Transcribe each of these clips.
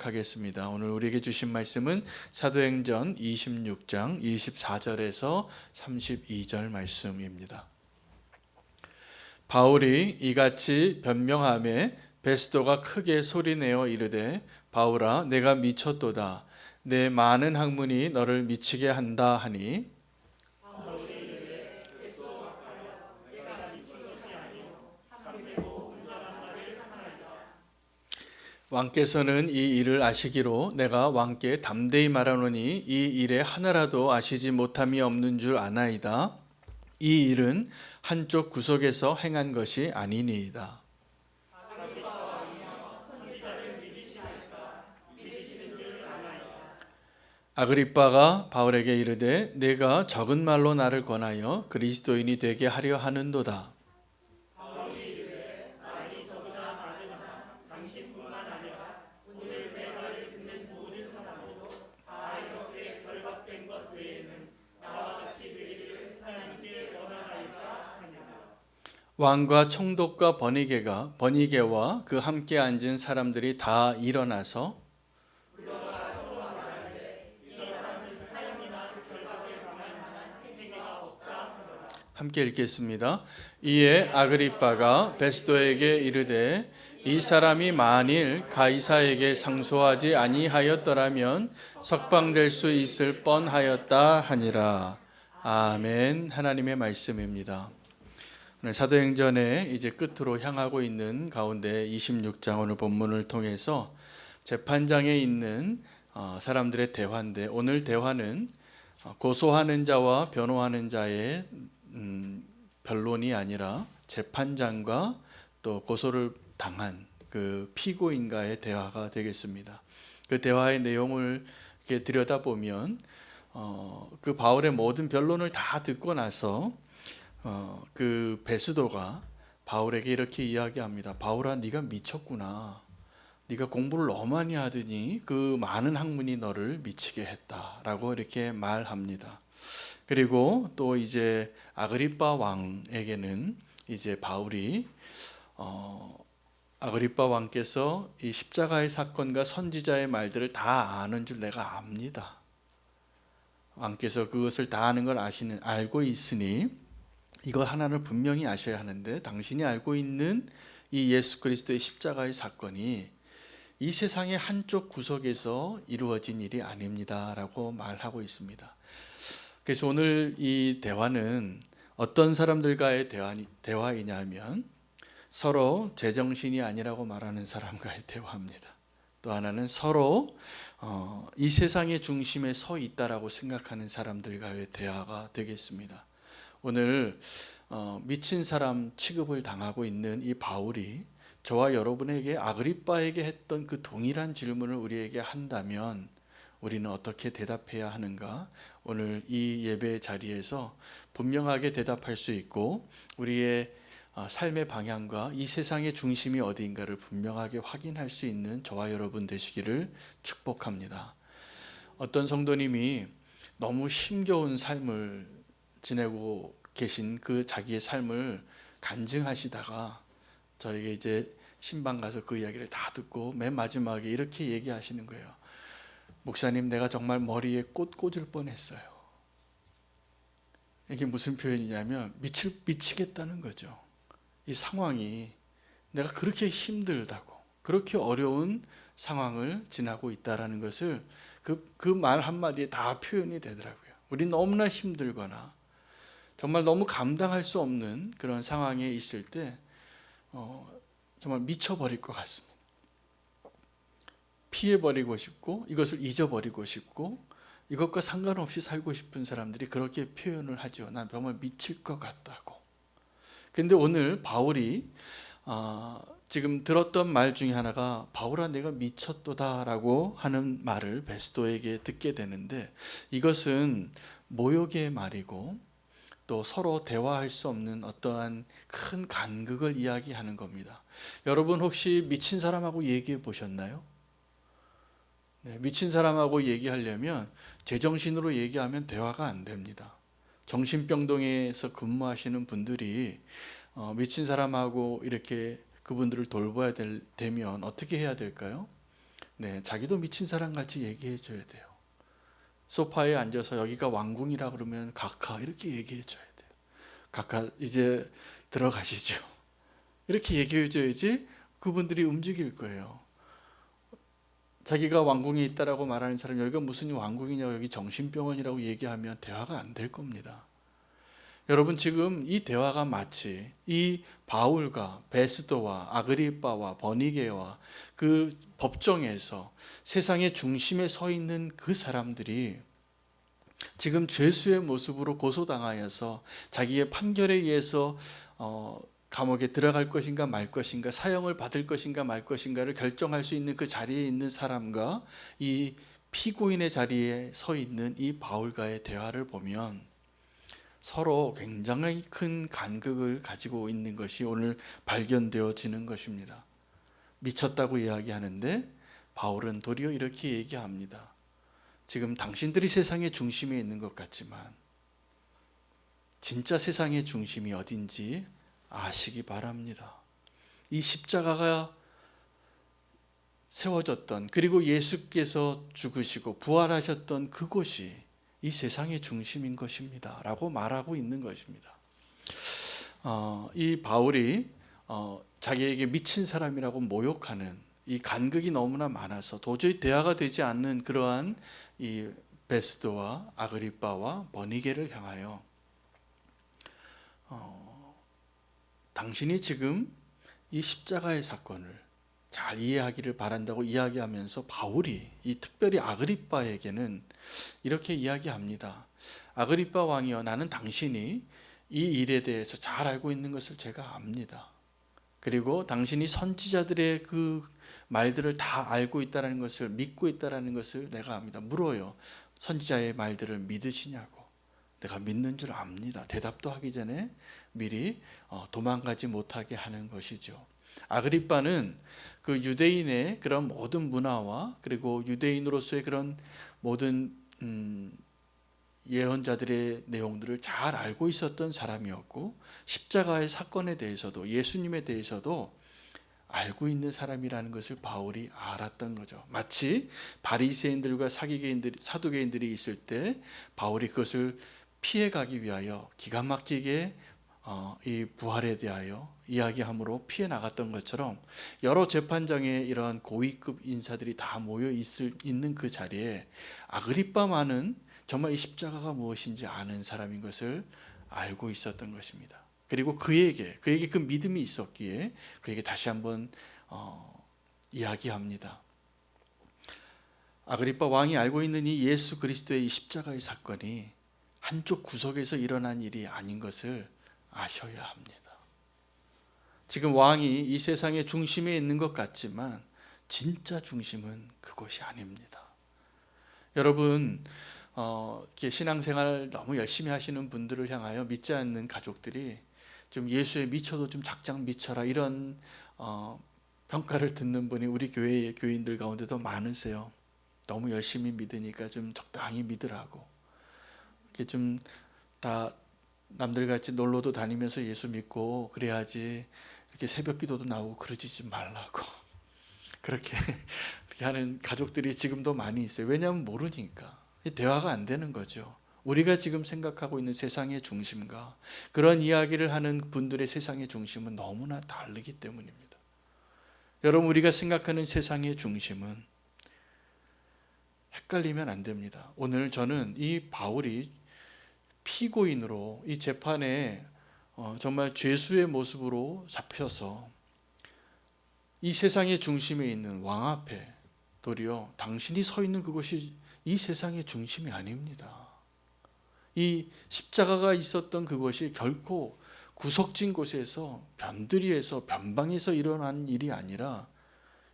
하겠습니다. 오늘 우리에게 주신 말씀은 사도행전 26장 24절에서 32절 말씀입니다. 바울이 이같이 변명하매 베스도가 크게 소리내어 이르되 바울아 내가 미쳤도다. 내 많은 학문이 너를 미치게 한다 하니 왕께서는 이 일을 아시기로 내가 왕께 담대히 말하노니 이 일에 하나라도 아시지 못함이 없는 줄 아나이다. 이 일은 한쪽 구석에서 행한 것이 아니니이다. 아그리빠가 바울에게 이르되 내가 적은 말로 나를 권하여 그리스도인이 되게 하려 하는도다. 왕과 총독과 버니게와 그 함께 앉은 사람들이 다 일어나서 함께 읽겠습니다. 이에 아그리빠가 베스도에게 이르되 이 사람이 만일 가이사에게 상소하지 아니하였더라면 석방될 수 있을 뻔하였다 하니라. 아멘. 하나님의 말씀입니다. 오늘 사도행전의 이제 끝으로 향하고 있는 가운데 26장 오늘 본문을 통해서 재판장에 있는 사람들의 대화인데 오늘 대화는 고소하는 자와 변호하는 자의 변론이 아니라 재판장과 또 고소를 당한 그 피고인과의 대화가 되겠습니다. 그 대화의 내용을 이렇게 들여다보면 그 바울의 모든 변론을 다 듣고 나서 그 베스도가 바울에게 이렇게 이야기합니다. 바울아, 네가 미쳤구나. 네가 공부를 너무 많이 하더니 그 많은 학문이 너를 미치게 했다라고 이렇게 말합니다. 그리고 또 이제 아그리빠 왕에게는 이제 바울이 아그리빠 왕께서 이 십자가의 사건과 선지자의 말들을 다 아는 줄 내가 압니다. 왕께서 그것을 다 아는 걸 알고 있으니 이거 하나를 분명히 아셔야 하는데 당신이 알고 있는 이 예수 그리스도의 십자가의 사건이 이 세상의 한쪽 구석에서 이루어진 일이 아닙니다라고 말하고 있습니다. 그래서 오늘 이 대화는 어떤 사람들과의 대화이냐면 서로 제정신이 아니라고 말하는 사람과의 대화입니다. 또 하나는 서로 이 세상의 중심에 서 있다라고 생각하는 사람들과의 대화가 되겠습니다. 오늘 미친 사람 취급을 당하고 있는 이 바울이 저와 여러분에게 아그리빠에게 했던 그 동일한 질문을 우리에게 한다면 우리는 어떻게 대답해야 하는가? 오늘 이 예배 자리에서 분명하게 대답할 수 있고 우리의 삶의 방향과 이 세상의 중심이 어디인가를 분명하게 확인할 수 있는 저와 여러분 되시기를 축복합니다. 어떤 성도님이 너무 힘겨운 삶을 지내고 계신 그 자기의 삶을 간증하시다가 저에게 이제 신방 가서 그 이야기를 다 듣고 맨 마지막에 이렇게 얘기하시는 거예요. 목사님, 내가 정말 머리에 꽃 꽂을 뻔했어요. 이게 무슨 표현이냐면 미치겠다는 거죠. 이 상황이 내가 그렇게 힘들다고 그렇게 어려운 상황을 지나고 있다라는 것을 그 말 한마디에 다 표현이 되더라고요. 우리 너무나 힘들거나 정말 너무 감당할 수 없는 그런 상황에 있을 때 정말 미쳐버릴 것 같습니다. 피해버리고 싶고 이것을 잊어버리고 싶고 이것과 상관없이 살고 싶은 사람들이 그렇게 표현을 하죠. 난 정말 미칠 것 같다고. 그런데 오늘 바울이 지금 들었던 말 중에 하나가 바울아 내가 미쳤도다라고 하는 말을 베스도에게 듣게 되는데 이것은 모욕의 말이고 또 서로 대화할 수 없는 어떠한 큰 간극을 이야기하는 겁니다. 여러분 혹시 미친 사람하고 얘기해 보셨나요? 네, 미친 사람하고 얘기하려면 제정신으로 얘기하면 대화가 안 됩니다. 정신병동에서 근무하시는 분들이 미친 사람하고 이렇게 그분들을 돌봐야 되면 어떻게 해야 될까요? 네, 자기도 미친 사람 같이 얘기해 줘야 돼요. 소파에 앉아서 여기가 왕궁이라 그러면 각하 이렇게 얘기해 줘야 돼요. 각하 이제 들어가시죠. 이렇게 얘기해 줘야지 그분들이 움직일 거예요. 자기가 왕궁에 있다라고 말하는 사람 여기가 무슨 왕궁이냐고 여기 정신병원이라고 얘기하면 대화가 안 될 겁니다. 여러분 지금 이 대화가 마치 이 바울과 베스도와 아그리빠와 버니게와 그 법정에서 세상의 중심에 서 있는 그 사람들이 지금 죄수의 모습으로 고소당하여서 자기의 판결에 의해서 감옥에 들어갈 것인가 말 것인가, 사형을 받을 것인가 말 것인가를 결정할 수 있는 그 자리에 있는 사람과 이 피고인의 자리에 서 있는 이 바울과의 대화를 보면 서로 굉장히 큰 간극을 가지고 있는 것이 오늘 발견되어지는 것입니다. 미쳤다고 이야기하는데 바울은 도리어 이렇게 얘기합니다. 지금 당신들이 세상의 중심에 있는 것 같지만 진짜 세상의 중심이 어딘지 아시기 바랍니다. 이 십자가가 세워졌던, 그리고 예수께서 죽으시고 부활하셨던 그곳이 이 세상의 중심인 것입니다 라고 말하고 있는 것입니다. 이 바울이 자기에게 미친 사람이라고 모욕하는 이 간극이 너무나 많아서 도저히 대화가 되지 않는 그러한 이 베스도와 아그리빠와 버니게를 향하여 당신이 지금 이 십자가의 사건을 잘 이해하기를 바란다고 이야기하면서 바울이 이 특별히 아그리빠에게는 이렇게 이야기합니다. 아그리빠 왕이여, 나는 당신이 이 일에 대해서 잘 알고 있는 것을 제가 압니다. 그리고 당신이 선지자들의 그 말들을 다 알고 있다는 것을, 믿고 있다는 것을 내가 압니다. 물어요. 선지자의 말들을 믿으시냐고. 내가 믿는 줄 압니다. 대답도 하기 전에 미리 도망가지 못하게 하는 것이죠. 아그리빠는 그 유대인의 그런 모든 문화와 그리고 유대인으로서의 그런 모든 예언자들의 내용들을 잘 알고 있었던 사람이었고, 십자가의 사건에 대해서도 예수님에 대해서도 알고 있는 사람이라는 것을 바울이 알았던 거죠. 마치 바리새인들과 사두개인들이 있을 때 바울이 그것을 피해가기 위하여 기가 막히게 이 부활에 대하여 이야기함으로 피해 나갔던 것처럼 여러 재판장에 이러한 고위급 인사들이 다 모여 있는 그 자리에 아그리빠만은 정말 이 십자가가 무엇인지 아는 사람인 것을 알고 있었던 것입니다. 그리고 그에게 그 믿음이 있었기에 그에게 다시 한번 이야기합니다. 아그리빠 왕이 알고 있는 이 예수 그리스도의 이 십자가의 사건이 한쪽 구석에서 일어난 일이 아닌 것을 아셔야 합니다. 지금 왕이 이 세상의 중심에 있는 것 같지만 진짜 중심은 그것이 아닙니다. 여러분, 신앙생활 너무 열심히 하시는 분들을 향하여 믿지 않는 가족들이 좀 예수에 미쳐도 좀 작작 미쳐라 이런 평가를 듣는 분이 우리 교회의 교인들 가운데도 많으세요. 너무 열심히 믿으니까 좀 적당히 믿으라고. 이렇게 좀 다 남들같이 놀러도 다니면서 예수 믿고 그래야지 이렇게 새벽 기도도 나오고 그러지 좀 말라고. 그렇게 하는 가족들이 지금도 많이 있어요. 왜냐하면 모르니까. 대화가 안 되는 거죠. 우리가 지금 생각하고 있는 세상의 중심과 그런 이야기를 하는 분들의 세상의 중심은 너무나 다르기 때문입니다. 여러분, 우리가 생각하는 세상의 중심은 헷갈리면 안 됩니다. 오늘 저는 이 바울이 피고인으로 이 재판에 정말 죄수의 모습으로 잡혀서 이 세상의 중심에 있는 왕 앞에 도리어 당신이 서 있는 그것이 이 세상의 중심이 아닙니다. 이 십자가가 있었던 그것이 결코 구석진 곳에서 변두리에서 변방에서 일어난 일이 아니라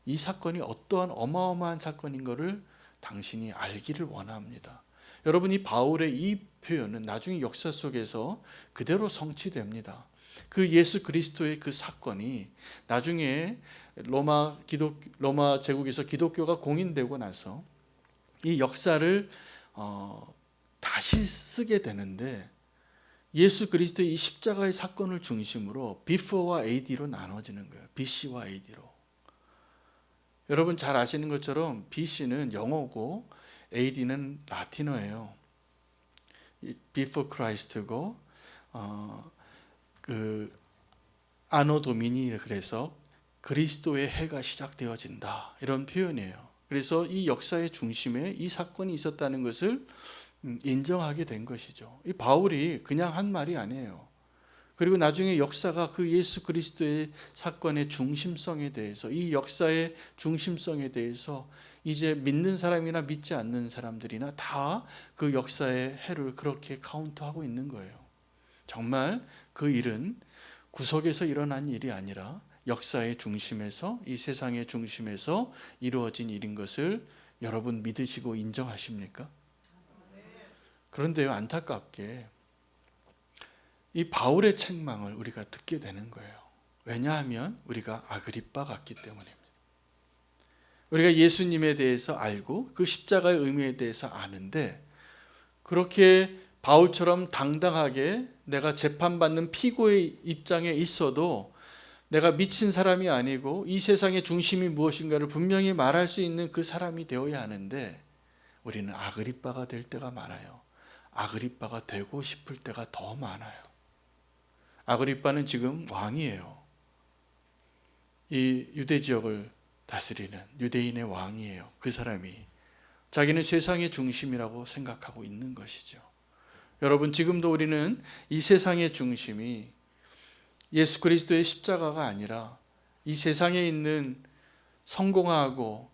이 사건이 어떠한 어마어마한 사건인 것을 당신이 알기를 원합니다. 여러분, 이 바울의 이 표현은 나중에 역사 속에서 그대로 성취됩니다. 그 예수 그리스도의 그 사건이 나중에 로마 제국에서 기독교가 공인되고 나서 이 역사를 다시 쓰게 되는데 예수 그리스도의 이 십자가의 사건을 중심으로 before와 AD로 나눠지는 거예요. BC와 AD로. 여러분 잘 아시는 것처럼 BC는 영어고 AD는 라틴어예요. Before Christ고 그 아노 도미니, 그래서 그리스도의 해가 시작되어진다, 이런 표현이에요. 그래서 이 역사의 중심에 이 사건이 있었다는 것을 인정하게 된 것이죠. 이 바울이 그냥 한 말이 아니에요. 그리고 나중에 역사가 그 예수 그리스도의 사건의 중심성에 대해서, 이 역사의 중심성에 대해서 이제 믿는 사람이나 믿지 않는 사람들이나 다 그 역사의 해를 그렇게 카운트하고 있는 거예요. 정말 그 일은 구석에서 일어난 일이 아니라 역사의 중심에서, 이 세상의 중심에서 이루어진 일인 것을 여러분 믿으시고 인정하십니까? 그런데요, 안타깝게 이 바울의 책망을 우리가 듣게 되는 거예요. 왜냐하면 우리가 아그리빠 같기 때문입니다. 우리가 예수님에 대해서 알고 그 십자가의 의미에 대해서 아는데, 그렇게 바울처럼 당당하게 내가 재판받는 피고의 입장에 있어도 내가 미친 사람이 아니고 이 세상의 중심이 무엇인가를 분명히 말할 수 있는 그 사람이 되어야 하는데, 우리는 아그리빠가 될 때가 많아요. 아그리빠가 되고 싶을 때가 더 많아요. 아그리빠는 지금 왕이에요. 이 유대 지역을 다스리는 유대인의 왕이에요. 그 사람이 자기는 세상의 중심이라고 생각하고 있는 것이죠. 여러분, 지금도 우리는 이 세상의 중심이 예수 그리스도의 십자가가 아니라 이 세상에 있는 성공하고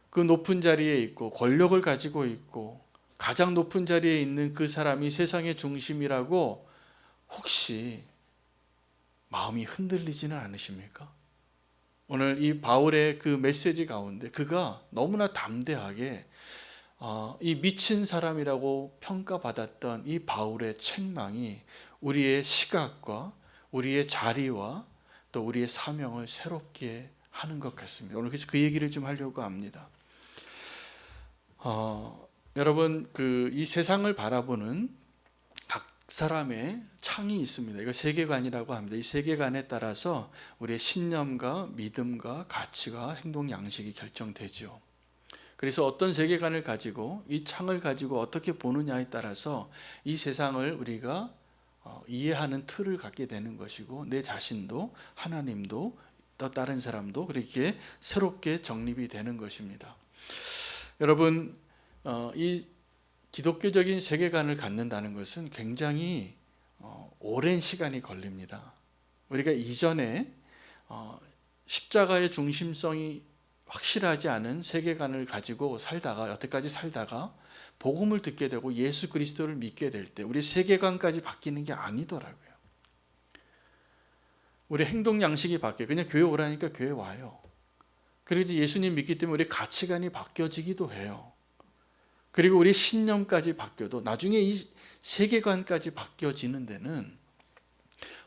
그 높은 자리에 있고 권력을 가지고 있고 가장 높은 자리에 있는 그 사람이 세상의 중심이라고 혹시 마음이 흔들리지는 않으십니까? 오늘 이 바울의 그 메시지 가운데 그가 너무나 담대하게 이 미친 사람이라고 평가받았던 이 바울의 책망이 우리의 시각과 우리의 자리와 또 우리의 사명을 새롭게 하는 것 같습니다. 오늘 그래서 그 얘기를 좀 하려고 합니다. 여러분, 이 세상을 바라보는 각 사람의 창이 있습니다. 이거 세계관이라고 합니다. 이 세계관에 따라서 우리의 신념과 믿음과 가치가 행동 양식이 결정되죠. 그래서 어떤 세계관을 가지고 이 창을 가지고 어떻게 보느냐에 따라서 이 세상을 우리가 이해하는 틀을 갖게 되는 것이고, 내 자신도 하나님도 또 다른 사람도 그렇게 새롭게 정립이 되는 것입니다. 여러분, 이 기독교적인 세계관을 갖는다는 것은 굉장히 오랜 시간이 걸립니다. 우리가 이전에 십자가의 중심성이 확실하지 않은 세계관을 가지고 살다가, 여태까지 살다가 복음을 듣게 되고 예수 그리스도를 믿게 될 때 우리 세계관까지 바뀌는 게 아니더라고요. 우리 행동 양식이 바뀌어요. 그냥 교회 오라니까 교회 와요. 그리고 이제 예수님 믿기 때문에 우리 가치관이 바뀌어지기도 해요. 그리고 우리 신념까지 바뀌어도 나중에 이 세계관까지 바뀌어지는 데는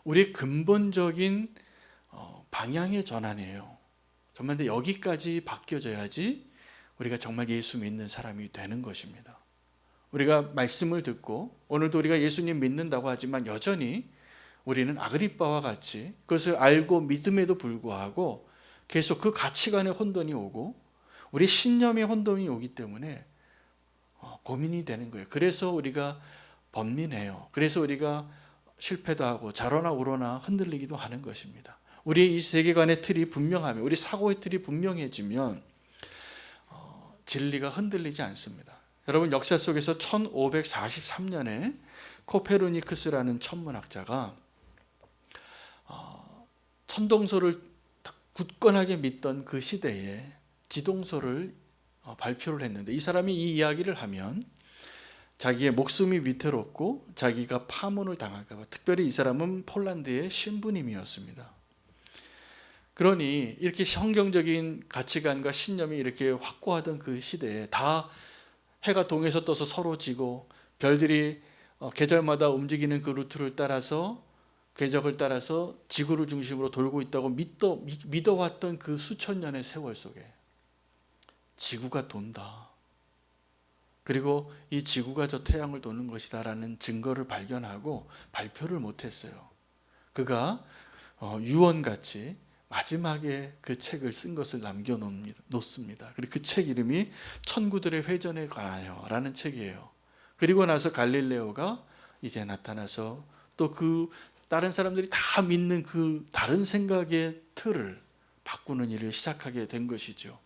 우리의 근본적인 방향의 전환이에요. 정말 근데 여기까지 바뀌어져야지 우리가 정말 예수 믿는 사람이 되는 것입니다. 우리가 말씀을 듣고 오늘도 우리가 예수님 믿는다고 하지만 여전히 우리는 아그리빠와 같이 그것을 알고 믿음에도 불구하고 계속 그 가치관의 혼돈이 오고 우리 신념의 혼돈이 오기 때문에 고민이 되는 거예요. 그래서 우리가 번민해요. 그래서 우리가 실패도 하고 좌로나 우로나 흔들리기도 하는 것입니다. 우리의 이 세계관의 틀이 분명하면, 우리 사고의 틀이 분명해지면 진리가 흔들리지 않습니다. 여러분, 역사 속에서 1543년에 코페르니쿠스라는 천문학자가 천동설을 굳건하게 믿던 그 시대에 지동설을 발표를 했는데, 이 사람이 이 이야기를 하면 자기의 목숨이 위태롭고 자기가 파문을 당할까 봐, 특별히 이 사람은 폴란드의 신부님이었습니다. 그러니 이렇게 성경적인 가치관과 신념이 이렇게 확고하던 그 시대에 다 해가 동에서 떠서 서로 지고 별들이 계절마다 움직이는 그 루트를 따라서, 궤적을 따라서 지구를 중심으로 돌고 있다고 믿어왔던 그 수천 년의 세월 속에 지구가 돈다, 그리고 이 지구가 저 태양을 도는 것이다라는 증거를 발견하고 발표를 못했어요. 그가 유언같이 마지막에 그 책을 쓴 것을 남겨놓습니다. 그리고 그 책 이름이 천구들의 회전에 관하여라는 책이에요. 그리고 나서 갈릴레오가 이제 나타나서 또 그 다른 사람들이 다 믿는 그 다른 생각의 틀을 바꾸는 일을 시작하게 된 것이죠.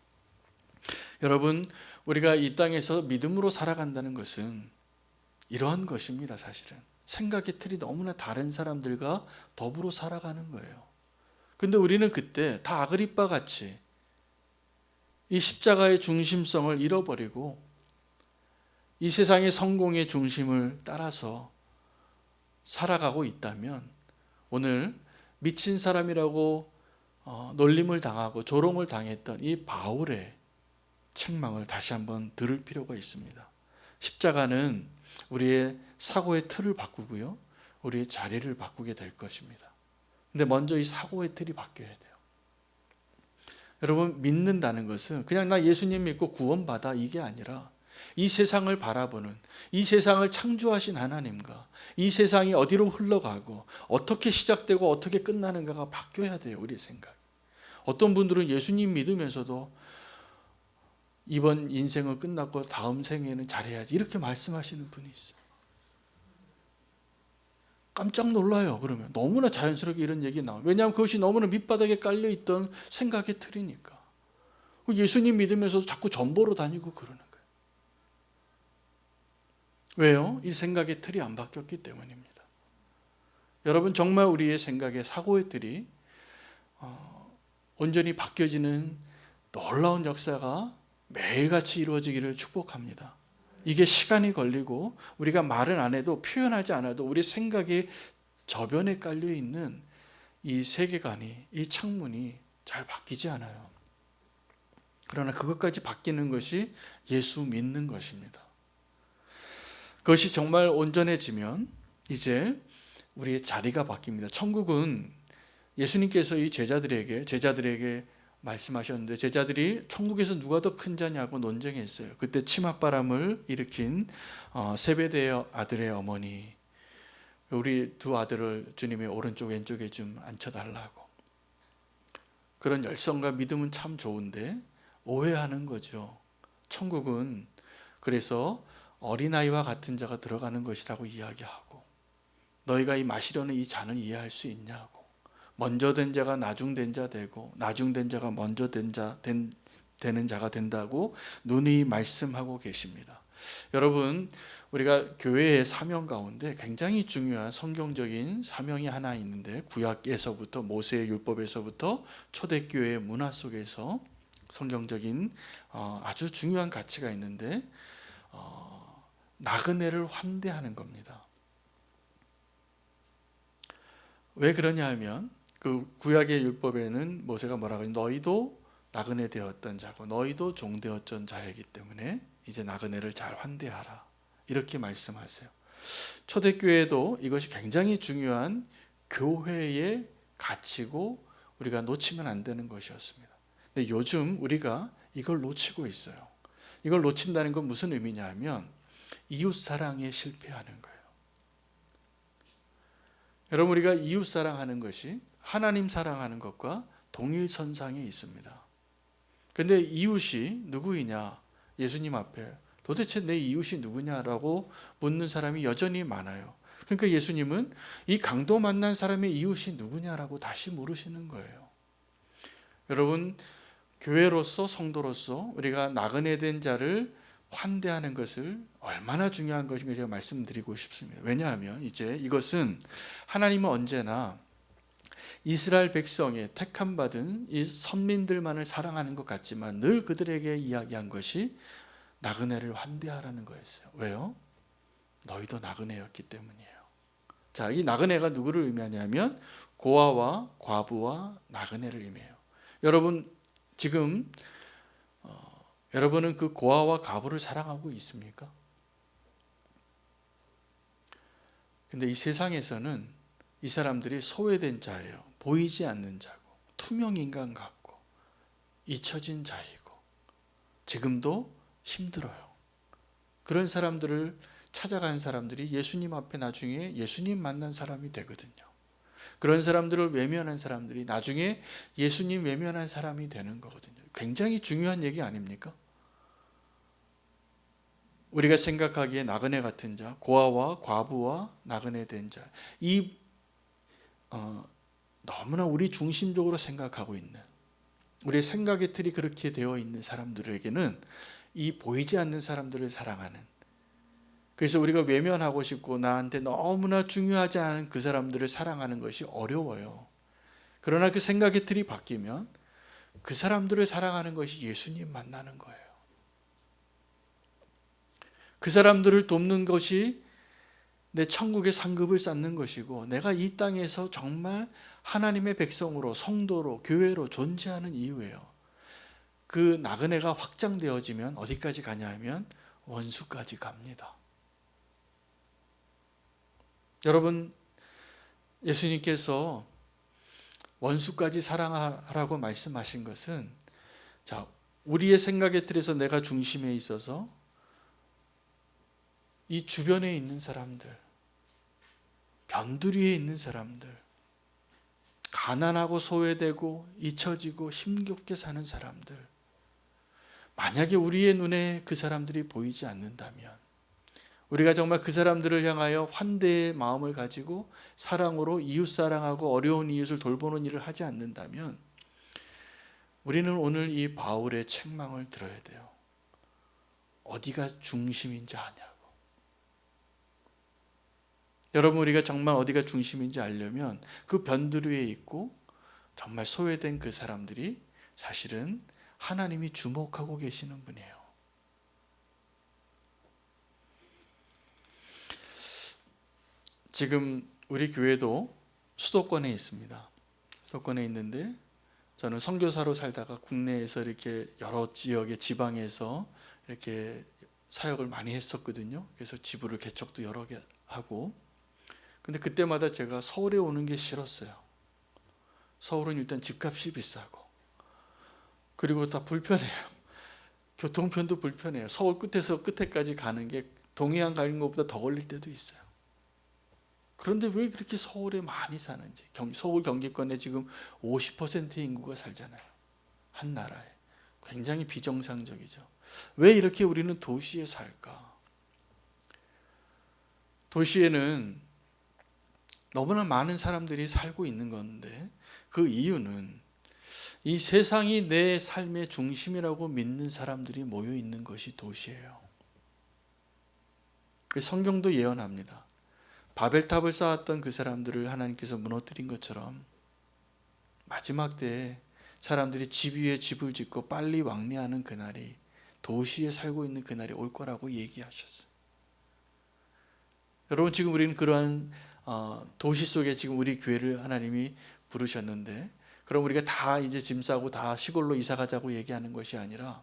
여러분, 우리가 이 땅에서 믿음으로 살아간다는 것은 이러한 것입니다. 사실은 생각의 틀이 너무나 다른 사람들과 더불어 살아가는 거예요. 근데 우리는 그때 다 아그리빠 같이 이 십자가의 중심성을 잃어버리고 이 세상의 성공의 중심을 따라서 살아가고 있다면 오늘 미친 사람이라고 놀림을 당하고 조롱을 당했던 이 바울의 책망을 다시 한번 들을 필요가 있습니다. 십자가는 우리의 사고의 틀을 바꾸고요, 우리의 자리를 바꾸게 될 것입니다. 근데 먼저 이 사고의 틀이 바뀌어야 돼요. 여러분, 믿는다는 것은 그냥 나 예수님 믿고 구원받아 이게 아니라 이 세상을 바라보는, 이 세상을 창조하신 하나님과 이 세상이 어디로 흘러가고 어떻게 시작되고 어떻게 끝나는가가 바뀌어야 돼요. 우리의 생각이. 어떤 분들은 예수님 믿으면서도 이번 인생은 끝났고 다음 생에는 잘해야지 이렇게 말씀하시는 분이 있어요. 깜짝 놀라요. 그러면 너무나 자연스럽게 이런 얘기 나와요. 왜냐하면 그것이 너무나 밑바닥에 깔려있던 생각의 틀이니까. 예수님 믿으면서도 자꾸 전보로 다니고 그러는 거예요. 왜요? 이 생각의 틀이 안 바뀌었기 때문입니다. 여러분, 정말 우리의 생각의 사고의 틀이 온전히 바뀌어지는 놀라운 역사가 매일같이 이루어지기를 축복합니다. 이게 시간이 걸리고 우리가 말은 안 해도 표현하지 않아도 우리 생각의 저변에 깔려있는 이 세계관이, 이 창문이 잘 바뀌지 않아요. 그러나 그것까지 바뀌는 것이 예수 믿는 것입니다. 그것이 정말 온전해지면 이제 우리의 자리가 바뀝니다. 천국은 예수님께서 이 제자들에게 말씀하셨는데 제자들이 천국에서 누가 더 큰 자냐고 논쟁했어요. 그때 치맛바람을 일으킨 세베대의 아들의 어머니, 우리 두 아들을 주님의 오른쪽 왼쪽에 좀 앉혀달라고. 그런 열성과 믿음은 참 좋은데 오해하는 거죠. 천국은 그래서 어린아이와 같은 자가 들어가는 것이라고 이야기하고, 너희가 이 마시려는 이 잔을 이해할 수 있냐고. 먼저 된 자가 나중 된 자 되고 나중 된 자가 먼저 되는 자가 된다고 누누이 말씀하고 계십니다. 여러분, 우리가 교회의 사명 가운데 굉장히 중요한 성경적인 사명이 하나 있는데, 구약에서부터 모세의 율법에서부터 초대교회의 문화 속에서 성경적인 아주 중요한 가치가 있는데 나그네를 환대하는 겁니다. 왜 그러냐 하면 그 구약의 율법에는 모세가 뭐라고 하냐면 너희도 나그네 되었던 자고 너희도 종 되었던 자이기 때문에 이제 나그네를 잘 환대하라, 이렇게 말씀하세요. 초대교회도 이것이 굉장히 중요한 교회의 가치고 우리가 놓치면 안 되는 것이었습니다. 근데 요즘 우리가 이걸 놓치고 있어요. 이걸 놓친다는 건 무슨 의미냐 하면 이웃사랑에 실패하는 거예요. 여러분, 우리가 이웃사랑하는 것이 하나님 사랑하는 것과 동일선상에 있습니다. 근데 이웃이 누구이냐? 예수님 앞에 도대체 내 이웃이 누구냐라고 묻는 사람이 여전히 많아요. 그러니까 예수님은 이 강도 만난 사람의 이웃이 누구냐라고 다시 물으시는 거예요. 여러분, 교회로서 성도로서 우리가 나그네 된 자를 환대하는 것을 얼마나 중요한 것인가 제가 말씀드리고 싶습니다. 왜냐하면 이제 이것은 하나님은 언제나 이스라엘 백성의 택함 받은 이 선민들만을 사랑하는 것 같지만 늘 그들에게 이야기한 것이 나그네를 환대하라는 거였어요. 왜요? 너희도 나그네였기 때문이에요. 자, 이 나그네가 누구를 의미하냐면 고아와 과부와 나그네를 의미해요. 여러분, 지금 여러분은 그 고아와 과부를 사랑하고 있습니까? 근데 이 세상에서는 이 사람들이 소외된 자예요. 보이지 않는 자고 투명인간 같고 잊혀진 자이고 지금도 힘들어요. 그런 사람들을 찾아간 사람들이 예수님 앞에 나중에 예수님 만난 사람이 되거든요. 그런 사람들을 외면한 사람들이 나중에 예수님 외면한 사람이 되는 거거든요. 굉장히 중요한 얘기 아닙니까? 우리가 생각하기에 나그네 같은 자, 고아와 과부와 나그네 된 자, 이 너무나 우리 중심적으로 생각하고 있는, 우리의 생각의 틀이 그렇게 되어 있는 사람들에게는 이 보이지 않는 사람들을 사랑하는, 그래서 우리가 외면하고 싶고 나한테 너무나 중요하지 않은 그 사람들을 사랑하는 것이 어려워요. 그러나 그 생각의 틀이 바뀌면 그 사람들을 사랑하는 것이 예수님 만나는 거예요. 그 사람들을 돕는 것이 내 천국의 상급을 쌓는 것이고, 내가 이 땅에서 정말 하나님의 백성으로, 성도로, 교회로 존재하는 이유예요. 그 나그네가 확장되어지면 어디까지 가냐 하면 원수까지 갑니다. 여러분, 예수님께서 원수까지 사랑하라고 말씀하신 것은, 자, 우리의 생각의 틀에서 내가 중심에 있어서 이 주변에 있는 사람들, 변두리에 있는 사람들, 가난하고 소외되고 잊혀지고 힘겹게 사는 사람들, 만약에 우리의 눈에 그 사람들이 보이지 않는다면, 우리가 정말 그 사람들을 향하여 환대의 마음을 가지고 사랑으로 이웃사랑하고 어려운 이웃을 돌보는 일을 하지 않는다면, 우리는 오늘 이 바울의 책망을 들어야 돼요. 어디가 중심인지 아냐고. 여러분, 우리가 정말 어디가 중심인지 알려면 그 변두리에 있고 정말 소외된 그 사람들이 사실은 하나님이 주목하고 계시는 분이에요. 지금 우리 교회도 수도권에 있습니다. 수도권에 있는데, 저는 선교사로 살다가 국내에서 이렇게 여러 지역의 지방에서 이렇게 사역을 많이 했었거든요. 그래서 지부를 개척도 여러 개 하고, 근데 그때마다 제가 서울에 오는 게 싫었어요. 서울은 일단 집값이 비싸고, 그리고 다 불편해요. 교통편도 불편해요. 서울 끝에서 끝에까지 가는 게 동해안 가는 것보다 더 걸릴 때도 있어요. 그런데 왜 그렇게 서울에 많이 사는지, 서울 경기권에 지금 50%의 인구가 살잖아요. 한 나라에. 굉장히 비정상적이죠. 왜 이렇게 우리는 도시에 살까? 도시에는 너무나 많은 사람들이 살고 있는 건데, 그 이유는 이 세상이 내 삶의 중심이라고 믿는 사람들이 모여 있는 것이 도시예요. 성경도 예언합니다. 바벨탑을 쌓았던 그 사람들을 하나님께서 무너뜨린 것처럼 마지막 때에 사람들이 집 위에 집을 짓고 빨리 왕래하는 그날이, 도시에 살고 있는 그날이 올 거라고 얘기하셨어요. 여러분, 지금 우리는 그러한 도시 속에 지금 우리 교회를 하나님이 부르셨는데, 그럼 우리가 다 이제 짐 싸고 다 시골로 이사 가자고 얘기하는 것이 아니라,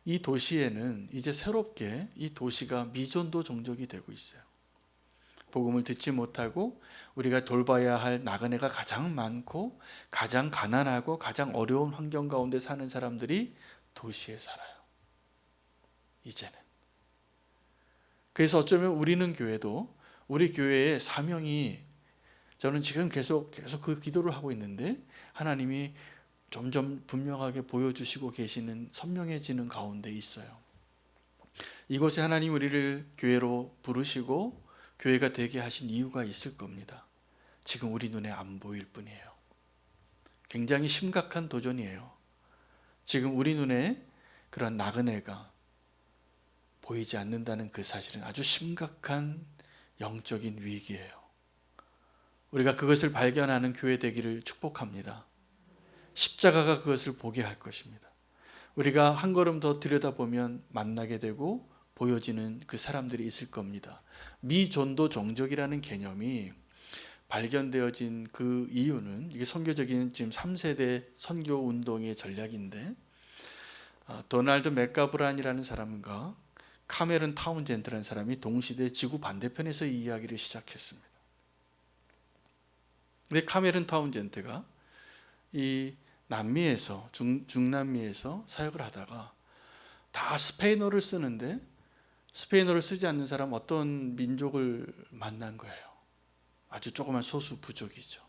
이 도시에는 이제 새롭게 이 도시가 미전도 종족이 되고 있어요. 복음을 듣지 못하고 우리가 돌봐야 할 나그네가 가장 많고 가장 가난하고 가장 어려운 환경 가운데 사는 사람들이 도시에 살아요. 이제는. 그래서 어쩌면 우리는 교회도, 우리 교회의 사명이, 저는 지금 계속 그 기도를 하고 있는데, 하나님이 점점 분명하게 보여주시고 계시는, 선명해지는 가운데 있어요. 이곳에 하나님 우리를 교회로 부르시고 교회가 되게 하신 이유가 있을 겁니다. 지금 우리 눈에 안 보일 뿐이에요. 굉장히 심각한 도전이에요. 지금 우리 눈에 그런 나그네가 보이지 않는다는 그 사실은 아주 심각한 영적인 위기예요. 우리가 그것을 발견하는 교회 되기를 축복합니다. 십자가가 그것을 보게 할 것입니다. 우리가 한 걸음 더 들여다보면 만나게 되고 보여지는 그 사람들이 있을 겁니다. 미전도 종족이라는 개념이 발견되어진 그 이유는, 이게 선교적인 지금 3세대 선교 운동의 전략인데, 도널드 맥가브란이라는 사람과 카메론 타운젠드라는 사람이 동시대 지구 반대편에서 이 이야기를 시작했습니다. 근데 카메론 타운젠드가 이 남미에서, 중남미에서 사역을 하다가 다 스페인어를 쓰는데, 스페인어를 쓰지 않는 사람, 어떤 민족을 만난 거예요. 아주 조그만 소수 부족이죠.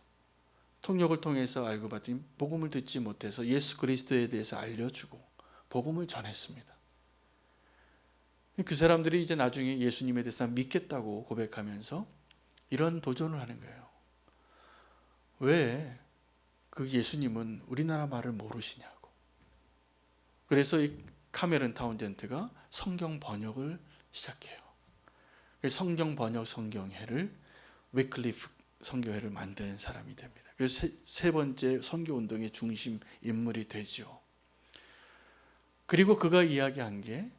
통역을 통해서 알고 봤더니 복음을 듣지 못해서 예수 그리스도에 대해서 알려주고 복음을 전했습니다. 그 사람들이 이제 나중에 예수님에 대해서 믿겠다고 고백하면서 이런 도전을 하는 거예요. 왜 그 예수님은 우리나라 말을 모르시냐고. 그래서 이 카메론 타운젠트가 성경 번역을 시작해요. 성경 번역 성경회를 위클리프 선교회를 만드는 사람이 됩니다. 그래서 세 번째 선교 운동의 중심 인물이 되죠. 그리고 그가 이야기한 게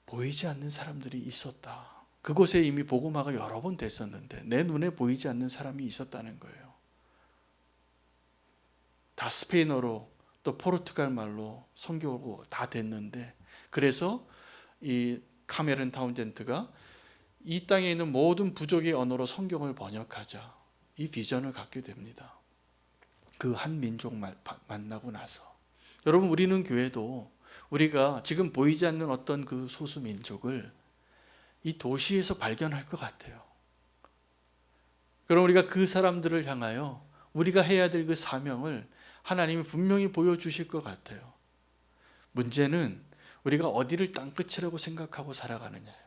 보이지 않는 사람들이 있었다. 그곳에 이미 복음화가 여러 번 됐었는데 내 눈에 보이지 않는 사람이 있었다는 거예요. 다 스페인어로 또 포르투갈 말로 선교고 다 됐는데 그래서 이 카메론 타운젠트가 이 땅에 있는 모든 부족의 언어로 성경을 번역하자 이 비전을 갖게 됩니다. 그 한 민족 만나고 나서 여러분 우리는 교회도 우리가 지금 보이지 않는 어떤 그 소수 민족을 이 도시에서 발견할 것 같아요. 그럼 우리가 그 사람들을 향하여 우리가 해야 될 그 사명을 하나님이 분명히 보여주실 것 같아요. 문제는 우리가 어디를 땅끝이라고 생각하고 살아가느냐예요.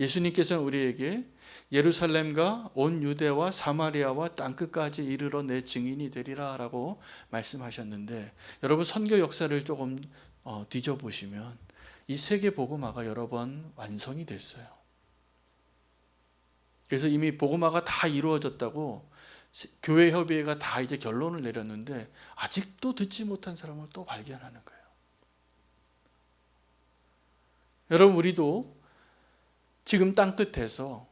예수님께서는 우리에게 예루살렘과 온 유대와 사마리아와 땅끝까지 이르러 내 증인이 되리라 라고 말씀하셨는데 여러분 선교 역사를 조금 뒤져보시면 이 세계 복음화가 여러 번 완성이 됐어요. 그래서 이미 복음화가 다 이루어졌다고 교회 협의회가 다 이제 결론을 내렸는데 아직도 듣지 못한 사람을 또 발견하는 거예요. 여러분 우리도 지금 땅끝에서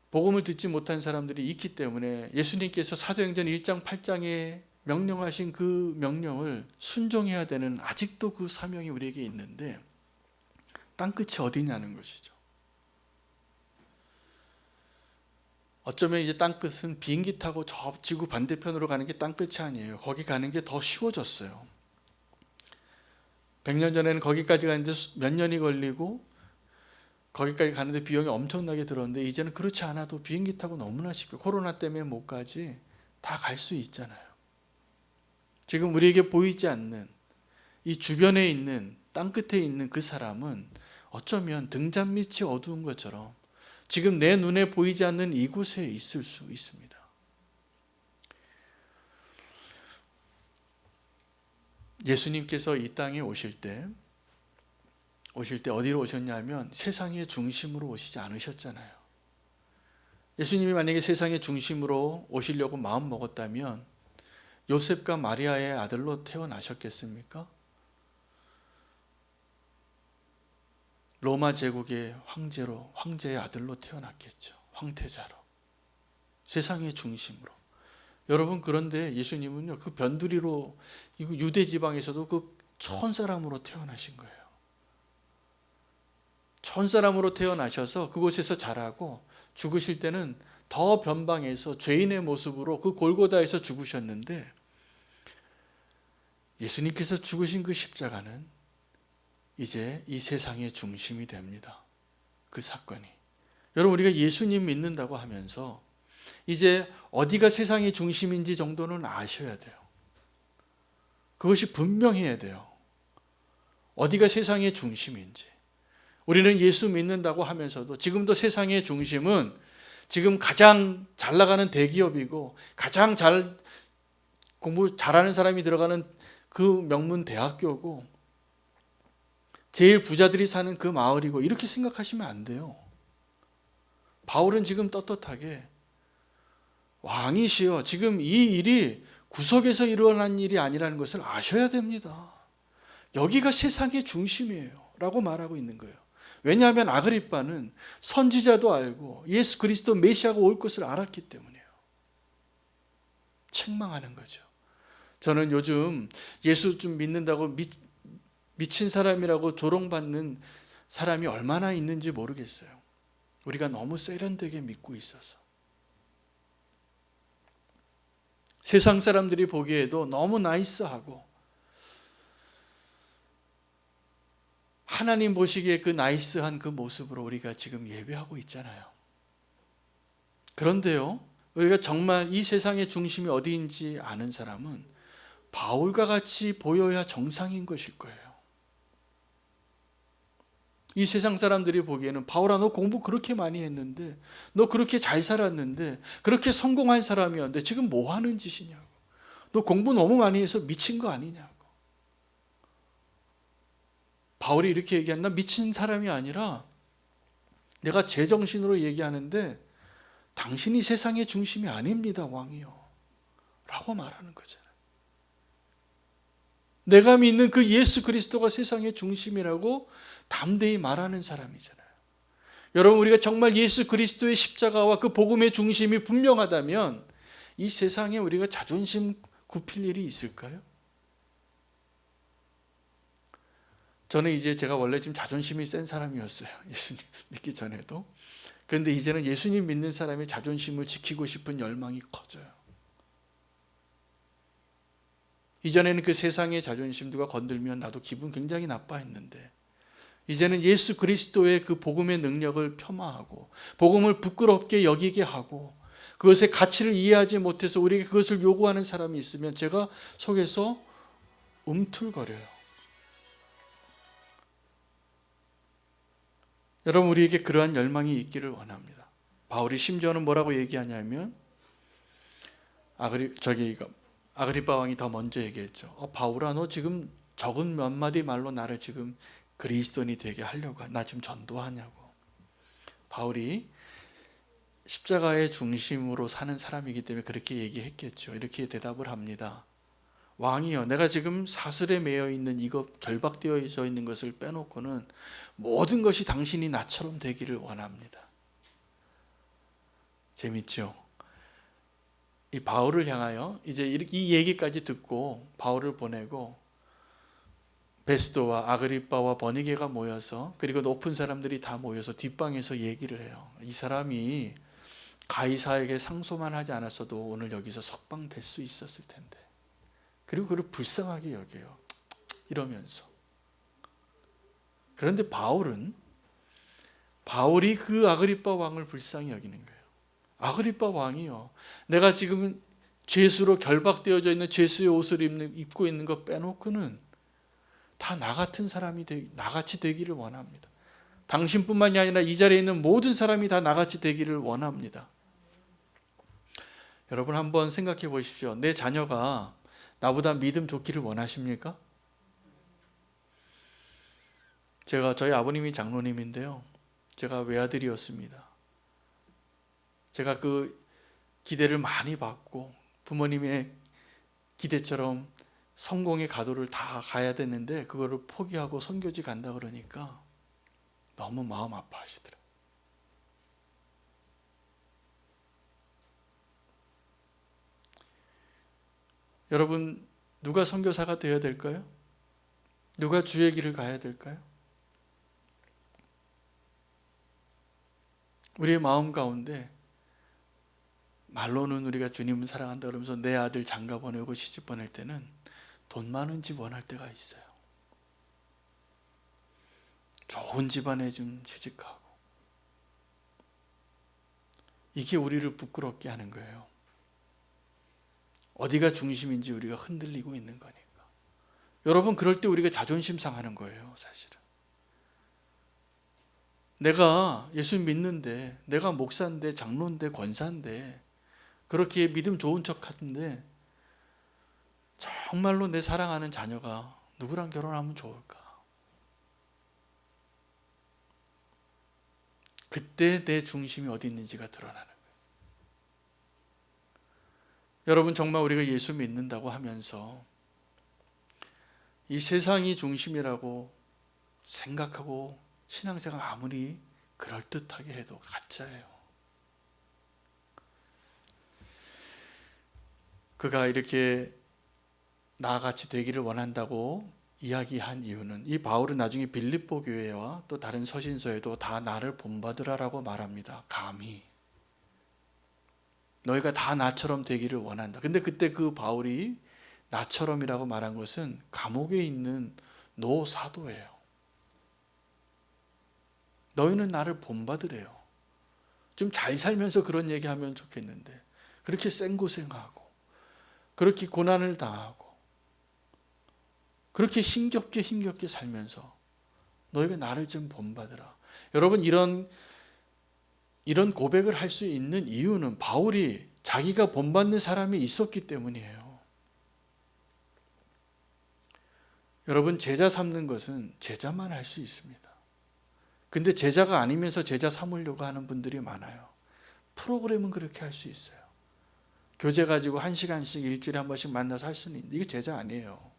복음을 듣지 못한 사람들이 있기 때문에 예수님께서 사도행전 1장 8장에 명령하신 그 명령을 순종해야 되는 아직도 그 사명이 우리에게 있는데 땅끝이 어디냐는 것이죠. 어쩌면 이제 땅끝은 비행기 타고 저 지구 반대편으로 가는 게 땅끝이 아니에요. 거기 가는 게 더 쉬워졌어요. 100년 전에는 거기까지 가는데 몇 년이 걸리고 거기까지 가는데 비용이 엄청나게 들었는데 이제는 그렇지 않아도 비행기 타고 너무나 쉽게 코로나 때문에 못 가지 다 갈 수 있잖아요. 지금 우리에게 보이지 않는 이 주변에 있는 땅끝에 있는 그 사람은 어쩌면 등잔 밑이 어두운 것처럼 지금 내 눈에 보이지 않는 이곳에 있을 수 있습니다. 예수님께서 이 땅에 오실 때 어디로 오셨냐면 세상의 중심으로 오시지 않으셨잖아요. 예수님이 만약에 세상의 중심으로 오시려고 마음 먹었다면 요셉과 마리아의 아들로 태어나셨겠습니까? 로마 제국의 황제의 아들로 태어났겠죠. 황태자로. 세상의 중심으로. 여러분 그런데 예수님은요 그 변두리로 유대 지방에서도 그 촌사람으로 태어나신 거예요. 촌사람으로 태어나셔서 그곳에서 자라고 죽으실 때는 더 변방에서 죄인의 모습으로 그 골고다에서 죽으셨는데 예수님께서 죽으신 그 십자가는 이제 이 세상의 중심이 됩니다. 그 사건이. 여러분 우리가 예수님 믿는다고 하면서 이제 어디가 세상의 중심인지 정도는 아셔야 돼요. 그것이 분명해야 돼요. 어디가 세상의 중심인지. 우리는 예수 믿는다고 하면서도 지금도 세상의 중심은 지금 가장 잘 나가는 대기업이고 가장 공부 잘하는 사람이 들어가는 그 명문 대학교고 제일 부자들이 사는 그 마을이고 이렇게 생각하시면 안 돼요. 바울은 지금 떳떳하게 왕이시여 지금 이 일이 구석에서 일어난 일이 아니라는 것을 아셔야 됩니다. 여기가 세상의 중심이에요 라고 말하고 있는 거예요. 왜냐하면 아그리빠는 선지자도 알고 예수 그리스도 메시아가 올 것을 알았기 때문이에요. 책망하는 거죠. 저는 요즘 예수 좀 믿는다고 미친 사람이라고 조롱받는 사람이 얼마나 있는지 모르겠어요. 우리가 너무 세련되게 믿고 있어서. 세상 사람들이 보기에도 너무 나이스하고 하나님 보시기에 그 나이스한 그 모습으로 우리가 지금 예배하고 있잖아요. 그런데요, 우리가 정말 이 세상의 중심이 어디인지 아는 사람은 바울과 같이 보여야 정상인 것일 거예요. 이 세상 사람들이 보기에는 바울아, 너 공부 그렇게 많이 했는데, 너 그렇게 잘 살았는데, 그렇게 성공한 사람이었는데 지금 뭐 하는 짓이냐고. 너 공부 너무 많이 해서 미친 거 아니냐고. 바울이 이렇게 얘기한다. 미친 사람이 아니라 내가 제정신으로 얘기하는데 당신이 세상의 중심이 아닙니다, 왕이요. 라고 말하는 거잖아요. 내가 믿는 그 예수 그리스도가 세상의 중심이라고 담대히 말하는 사람이잖아요. 여러분, 우리가 정말 예수 그리스도의 십자가와 그 복음의 중심이 분명하다면 이 세상에 우리가 자존심 굽힐 일이 있을까요? 저는 이제 제가 원래 좀 자존심이 센 사람이었어요. 예수님 믿기 전에도. 그런데 이제는 예수님 믿는 사람의 자존심을 지키고 싶은 열망이 커져요. 이전에는 그 세상의 자존심 누가 건들면 나도 기분 굉장히 나빠했는데, 이제는 예수 그리스도의 그 복음의 능력을 폄하하고 복음을 부끄럽게 여기게 하고 그것의 가치를 이해하지 못해서 우리에게 그것을 요구하는 사람이 있으면 제가 속에서 움틀거려요. 여러분, 우리에게 그러한 열망이 있기를 원합니다. 바울이 심지어는 뭐라고 얘기하냐면, 아그리빠 왕이 더 먼저 얘기했죠. 바울아, 너 지금 적은 몇 마디 말로 나를 지금 그리스도인이 되게 하려고, 나 지금 전도하냐고. 바울이 십자가의 중심으로 사는 사람이기 때문에 그렇게 얘기했겠죠. 이렇게 대답을 합니다. 왕이여, 내가 지금 사슬에 매여 있는 이거 결박되어져 있는 것을 빼놓고는 모든 것이 당신이 나처럼 되기를 원합니다. 재밌죠? 이 바울을 향하여 이제 이 얘기까지 듣고 바울을 보내고 베스도와 아그리빠와 버니게가 모여서, 그리고 높은 사람들이 다 모여서 뒷방에서 얘기를 해요. 이 사람이 가이사에게 상소만 하지 않았어도 오늘 여기서 석방될 수 있었을 텐데. 그리고 그를 불쌍하게 여겨요. 이러면서. 그런데 바울이 그 아그리빠 왕을 불쌍히 여기는 거예요. 아그리빠 왕이요, 내가 지금 죄수로 결박되어져 있는 죄수의 옷을 입고 있는 거 빼놓고는 다 나 같은 사람이 나같이 되기를 원합니다. 당신뿐만이 아니라 이 자리에 있는 모든 사람이 다 나같이 되기를 원합니다. 여러분, 한번 생각해 보십시오. 내 자녀가 나보다 믿음 좋기를 원하십니까? 저희 아버님이 장로님인데요, 제가 외아들이었습니다. 제가 그 기대를 많이 받고 부모님의 기대처럼 성공의 가도를 다 가야 되는데 그거를 포기하고 선교지 간다 그러니까 너무 마음 아파하시더라고요. 여러분, 누가 선교사가 되어야 될까요? 누가 주의 길을 가야 될까요? 우리의 마음 가운데 말로는 우리가 주님을 사랑한다 그러면서 내 아들 장가 보내고 시집 보낼 때는 돈 많은 집 원할 때가 있어요. 좋은 집안에 좀 취직하고. 이게 우리를 부끄럽게 하는 거예요. 어디가 중심인지 우리가 흔들리고 있는 거니까. 여러분, 그럴 때 우리가 자존심 상하는 거예요, 사실은. 내가 예수 믿는데, 내가 목사인데, 장로인데, 권사인데, 그렇게 믿음 좋은 척 하던데 정말로 내 사랑하는 자녀가 누구랑 결혼하면 좋을까? 그때 내 중심이 어디 있는지가 드러나는 거예요. 여러분, 정말 우리가 예수 믿는다고 하면서 이 세상이 중심이라고 생각하고 신앙생활 아무리 그럴듯하게 해도 가짜예요. 그가 이렇게 나같이 되기를 원한다고 이야기한 이유는, 이 바울은 나중에 빌립보 교회와 또 다른 서신서에도 다 나를 본받으라라고 말합니다. 감히 너희가 다 나처럼 되기를 원한다. 근데 그때 그 바울이 나처럼이라고 말한 것은 감옥에 있는 노 사도예요. 너희는 나를 본받으래요. 좀 잘 살면서 그런 얘기하면 좋겠는데 그렇게 생고생하고 그렇게 고난을 당하고 그렇게 힘겹게 살면서 너희가 나를 좀 본받으라. 여러분, 이런 고백을 할 수 있는 이유는 바울이 자기가 본받는 사람이 있었기 때문이에요. 여러분, 제자 삼는 것은 제자만 할 수 있습니다. 근데 제자가 아니면서 제자 삼으려고 하는 분들이 많아요. 프로그램은 그렇게 할 수 있어요. 교재 가지고 1시간씩 일주일에 한 번씩 만나서 할 수는 있는데 이게 제자 아니에요.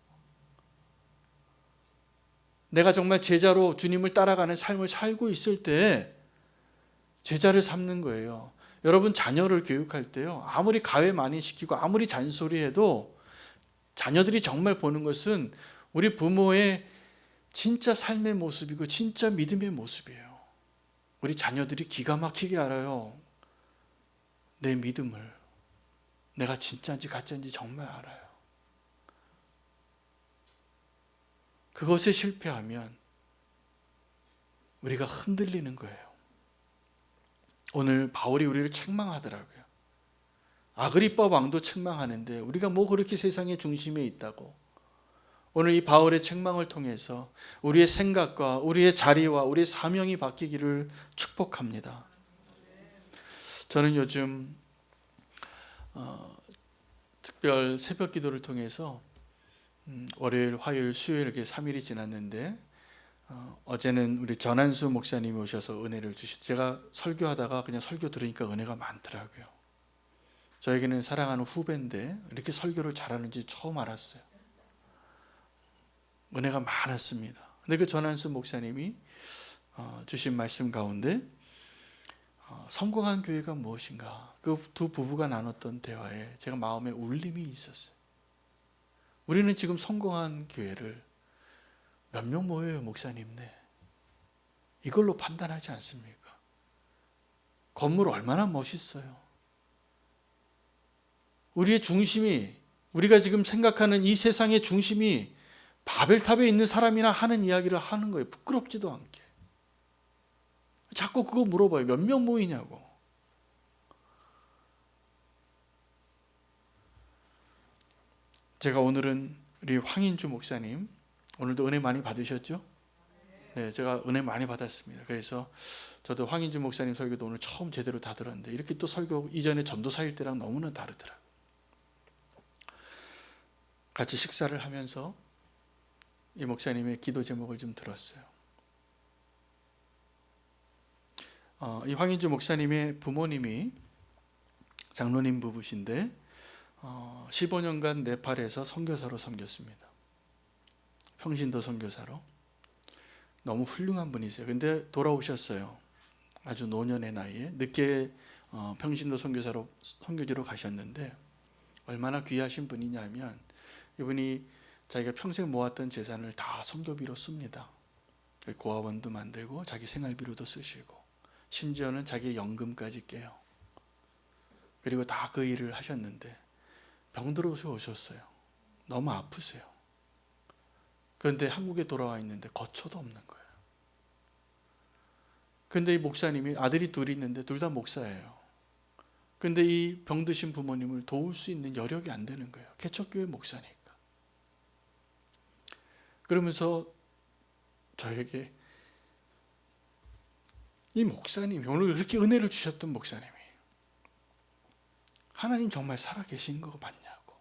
내가 정말 제자로 주님을 따라가는 삶을 살고 있을 때 제자를 삼는 거예요. 여러분, 자녀를 교육할 때요, 아무리 가회 많이 시키고 아무리 잔소리해도 자녀들이 정말 보는 것은 우리 부모의 진짜 삶의 모습이고 진짜 믿음의 모습이에요. 우리 자녀들이 기가 막히게 알아요. 내 믿음을. 내가 진짜인지 가짜인지 정말 알아요. 그것에 실패하면 우리가 흔들리는 거예요. 오늘 바울이 우리를 책망하더라고요. 아그리빠 왕도 책망하는데 우리가 뭐 그렇게 세상의 중심에 있다고. 오늘 이 바울의 책망을 통해서 우리의 생각과 우리의 자리와 우리의 사명이 바뀌기를 축복합니다. 저는 요즘 특별 새벽 기도를 통해서 월요일, 화요일, 수요일 이렇게 3일이 지났는데 어제는 우리 전한수 목사님이 오셔서 은혜를 주시고 제가 설교하다가 그냥 설교 들으니까 은혜가 많더라고요. 저에게는 사랑하는 후배인데 이렇게 설교를 잘하는지 처음 알았어요. 은혜가 많았습니다. 근데 그 전한수 목사님이 주신 말씀 가운데 성공한 교회가 무엇인가, 그 두 부부가 나눴던 대화에 제가 마음에 울림이 있었어요. 우리는 지금 성공한 교회를 몇 명 모여요, 목사님네. 이걸로 판단하지 않습니까? 건물 얼마나 멋있어요. 우리의 중심이, 우리가 지금 생각하는 이 세상의 중심이 바벨탑에 있는 사람이나 하는 이야기를 하는 거예요. 부끄럽지도 않게. 자꾸 그거 물어봐요. 몇 명 모이냐고. 제가 오늘은 우리 황인주 목사님, 오늘도 은혜 많이 받으셨죠? 네, 제가 은혜 많이 받았습니다. 그래서 저도 황인주 목사님 설교도 오늘 처음 제대로 다 들었는데 이렇게 또 설교 이전에 전도사일 때랑 너무나 다르더라고요. 같이 식사를 하면서 이 목사님의 기도 제목을 좀 들었어요. 이 황인주 목사님의 부모님이 장로님 부부신데 15년간 네팔에서 선교사로 섬겼습니다. 평신도 선교사로. 너무 훌륭한 분이세요. 근데 돌아오셨어요. 아주 노년의 나이에 늦게 평신도 선교사로 선교지로 가셨는데 얼마나 귀하신 분이냐면 이분이 자기가 평생 모았던 재산을 다 선교비로 씁니다. 고아원도 만들고 자기 생활비로도 쓰시고 심지어는 자기의 연금까지 깨요. 그리고 다 그 일을 하셨는데 병들어서 오셨어요. 너무 아프세요. 그런데 한국에 돌아와 있는데 거처도 없는 거예요. 그런데 이 목사님이 아들이 둘이 있는데 둘 다 목사예요. 그런데 이 병드신 부모님을 도울 수 있는 여력이 안 되는 거예요. 개척교회 목사니까. 그러면서 저에게 이 목사님이 오늘 그렇게 은혜를 주셨던 목사님이 하나님 정말 살아계신 거 맞냐고.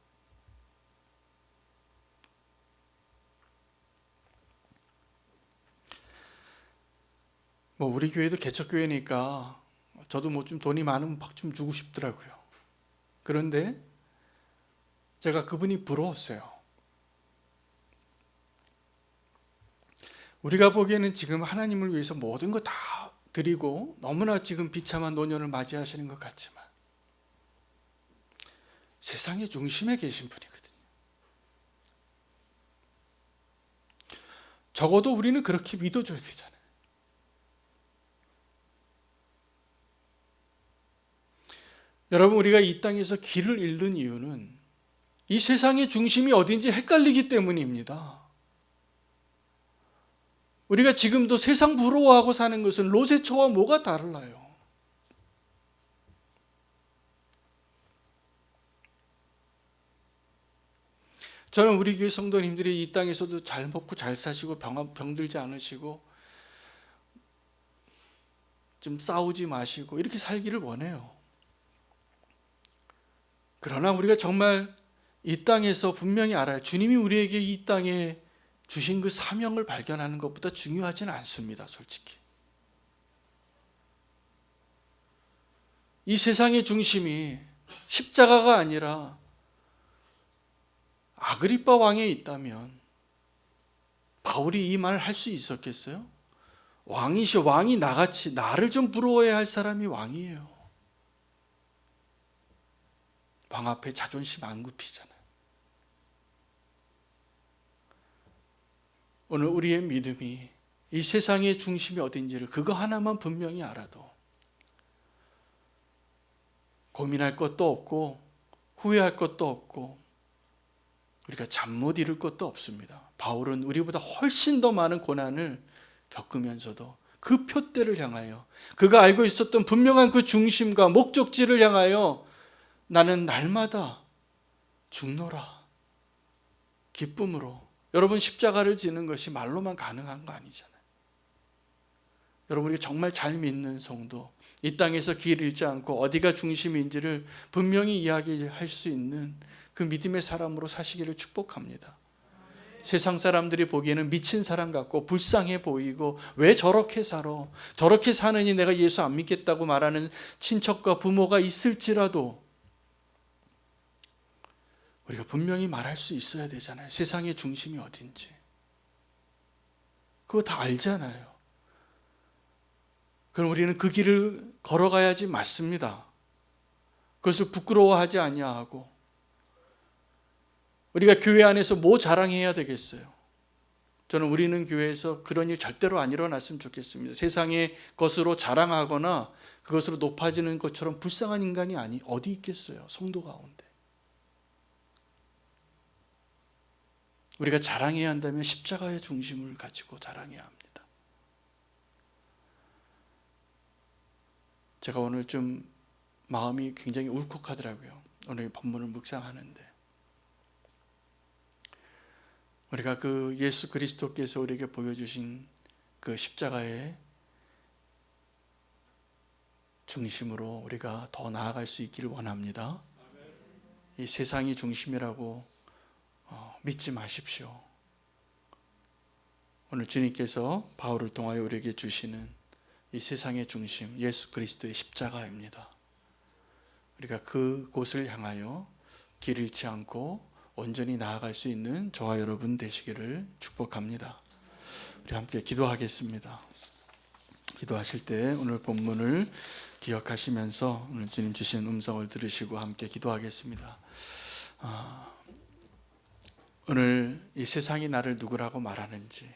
뭐 우리 교회도 개척교회니까 저도 뭐 좀 돈이 많으면 막 좀 주고 싶더라고요. 그런데 제가 그분이 부러웠어요. 우리가 보기에는 지금 하나님을 위해서 모든 거 다 드리고 너무나 지금 비참한 노년을 맞이하시는 것 같지만 세상의 중심에 계신 분이거든요. 적어도 우리는 그렇게 믿어줘야 되잖아요. 여러분, 우리가 이 땅에서 길을 잃는 이유는 이 세상의 중심이 어딘지 헷갈리기 때문입니다. 우리가 지금도 세상 부러워하고 사는 것은 로세초와 뭐가 달라요? 저는 우리 교회 성도님들이 이 땅에서도 잘 먹고 잘 사시고 병들지 않으시고 좀 싸우지 마시고 이렇게 살기를 원해요. 그러나 우리가 정말 이 땅에서 분명히 알아요. 주님이 우리에게 이 땅에 주신 그 사명을 발견하는 것보다 중요하지는 않습니다. 솔직히. 이 세상의 중심이 십자가가 아니라 아그리빠 왕에 있다면 바울이 이 말을 할 수 있었겠어요? 왕이시여, 왕이 나같이 나를 좀 부러워해야 할 사람이 왕이에요. 왕 앞에 자존심 안 굽히잖아요. 오늘 우리의 믿음이 이 세상의 중심이 어딘지를 그거 하나만 분명히 알아도 고민할 것도 없고 후회할 것도 없고 우리가 잠 못 이룰 것도 없습니다. 바울은 우리보다 훨씬 더 많은 고난을 겪으면서도 그 표대를 향하여 그가 알고 있었던 분명한 그 중심과 목적지를 향하여 나는 날마다 죽노라 기쁨으로. 여러분, 십자가를 지는 것이 말로만 가능한 거 아니잖아요. 여러분, 우리가 정말 잘 믿는 성도, 이 땅에서 길 잃지 않고 어디가 중심인지를 분명히 이야기할 수 있는 그 믿음의 사람으로 사시기를 축복합니다. 세상 사람들이 보기에는 미친 사람 같고 불쌍해 보이고 왜 저렇게 살아? 저렇게 사느니 내가 예수 안 믿겠다고 말하는 친척과 부모가 있을지라도 우리가 분명히 말할 수 있어야 되잖아요. 세상의 중심이 어딘지. 그거 다 알잖아요. 그럼 우리는 그 길을 걸어가야지 맞습니다. 그것을 부끄러워하지 아니하고 우리가 교회 안에서 뭐 자랑해야 되겠어요? 저는 우리는 교회에서 그런 일 절대로 안 일어났으면 좋겠습니다. 세상의 것으로 자랑하거나 그것으로 높아지는 것처럼 불쌍한 인간이 어디 있겠어요? 성도 가운데. 우리가 자랑해야 한다면 십자가의 중심을 가지고 자랑해야 합니다. 제가 오늘 좀 마음이 굉장히 울컥하더라고요. 오늘 본문을 묵상하는데 우리가 그 예수 그리스도께서 우리에게 보여주신 그 십자가의 중심으로 우리가 더 나아갈 수 있기를 원합니다. 이 세상이 중심이라고 믿지 마십시오. 오늘 주님께서 바울을 통하여 우리에게 주시는 이 세상의 중심, 예수 그리스도의 십자가입니다. 우리가 그곳을 향하여 길 잃지 않고 온전히 나아갈 수 있는 저와 여러분 되시기를 축복합니다. 우리 함께 기도하겠습니다. 기도하실 때 오늘 본문을 기억하시면서 오늘 주님 주신 음성을 들으시고 함께 기도하겠습니다. 오늘 이 세상이 나를 누구라고 말하는지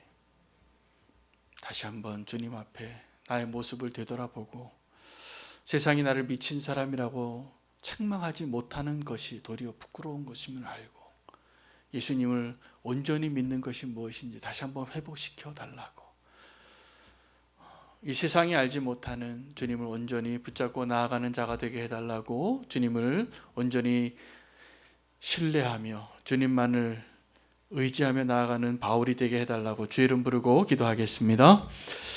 다시 한번 주님 앞에 나의 모습을 되돌아보고 세상이 나를 미친 사람이라고 책망하지 못하는 것이 도리어 부끄러운 것임을 알고 예수님을 온전히 믿는 것이 무엇인지 다시 한번 회복시켜 달라고, 이 세상이 알지 못하는 주님을 온전히 붙잡고 나아가는 자가 되게 해달라고, 주님을 온전히 신뢰하며 주님만을 의지하며 나아가는 바울이 되게 해달라고 주의 이름 부르고 기도하겠습니다.